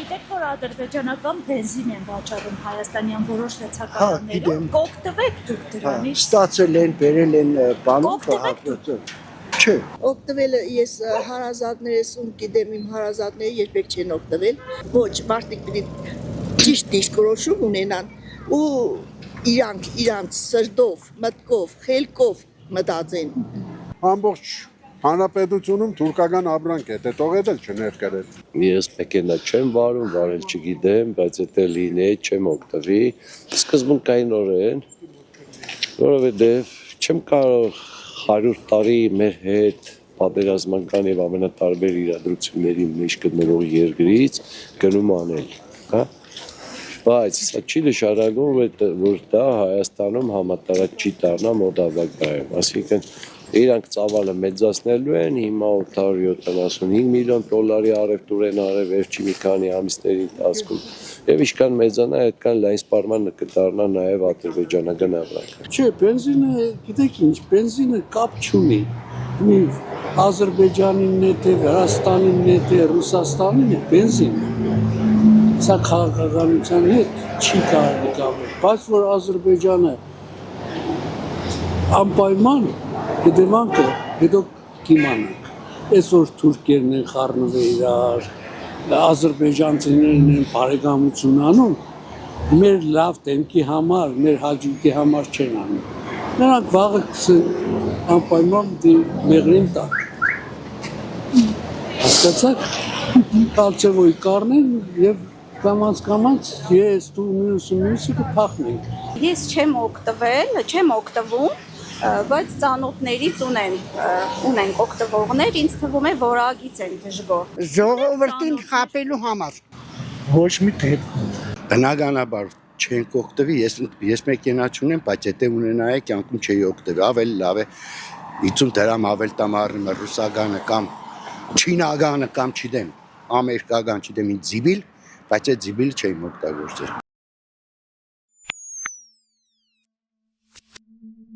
գիտեք, որ ադրբեջանական բենզին են վաճառում հայաստանյան որոշ լցակարաններում, կօգտվեք դուք դրանից։ Ստացել են, բերել են բանում, չէ։ Օգտվելը ես հարազատներս ու գիտեմ իմ հարազատները երբեք չեն օգտվել։ Ոչ, մարդիկ պիտի ճիշտ դիրքորոշում ունենան ու իրանց սրտով, մտքով, խելքով մտածեն։ Ամբողջ հանրապետությունում թուրքական ապրանք է, դե թողել չներկրել։ Ես մեքենա չեմ վարում, վարել չգիտեմ, բայց եթե լինի, չեմ օգտվի։ Սկզբունքայինորեն, որովհետև չեմ կարող 100 տարի մեր հետ պատերազմական եւ ամենատարբեր իրադրությունների մեջ գտնվող երկրից գնում անել, հա։ Բայց սա չի նշանակում, որ դա Հայաստանում համատարած չի դառնա մոդավագայում, այսինքն իրանք ծավալը մեծացնելու են, հիմա 875 միլիոն դոլարի առևտուր են արել վերջի մի քանի ամիսների ընթացքում եւ ինչքան մեծանա, այդքան լայն սպառման կդառնա նաեւ ադրբեջանական ապրանքը։ Չէ, բենզինը, գիտեք ինչ, բենզինը կապ չունի։ Մի Ադրբեջանին է, թե Վրաստանին է, թե Ռուսաստանին է, բենզինը։ Սա քաղաքականության հետ չի կարելի կապել, բայց որ Ադրբեջանը անպայման հետևանքը հետո կիմանանք, այսօր թուրքերն են խառնվել իրար, ադրբեջանցիներն են բարեկամություն անում, մեր լավ դեմքի համար, մեր հաճույքի համար չեն անում, նրանք վաղը անպայման մեղրին տակ, հասկացաք, կալցևոյի կառնեն և կամաց ես դու մյուսը կփախնենք։ Ես չեմ օգտվում, բայց ծանոթներից ունենք օգտվողներ, ինձ թվում է որակից են դժգոհ։ Ժողովրդին խաբելու համար։ Ոչ մի դեպքում։ Բնականաբար չենք օգտվի, ես մեքենա չունեմ, բայց եթե ունենայի կյանքում չէի օգտվի, ավելի լավ է 50 դրամ ավել տամ առնում ռուսագանը կամ չինագանը կամ չգիտեմ, ամերիկական չգիտեմ ինձ զիբիլ, բայց այդ զիբիլը չէի օգտագործել։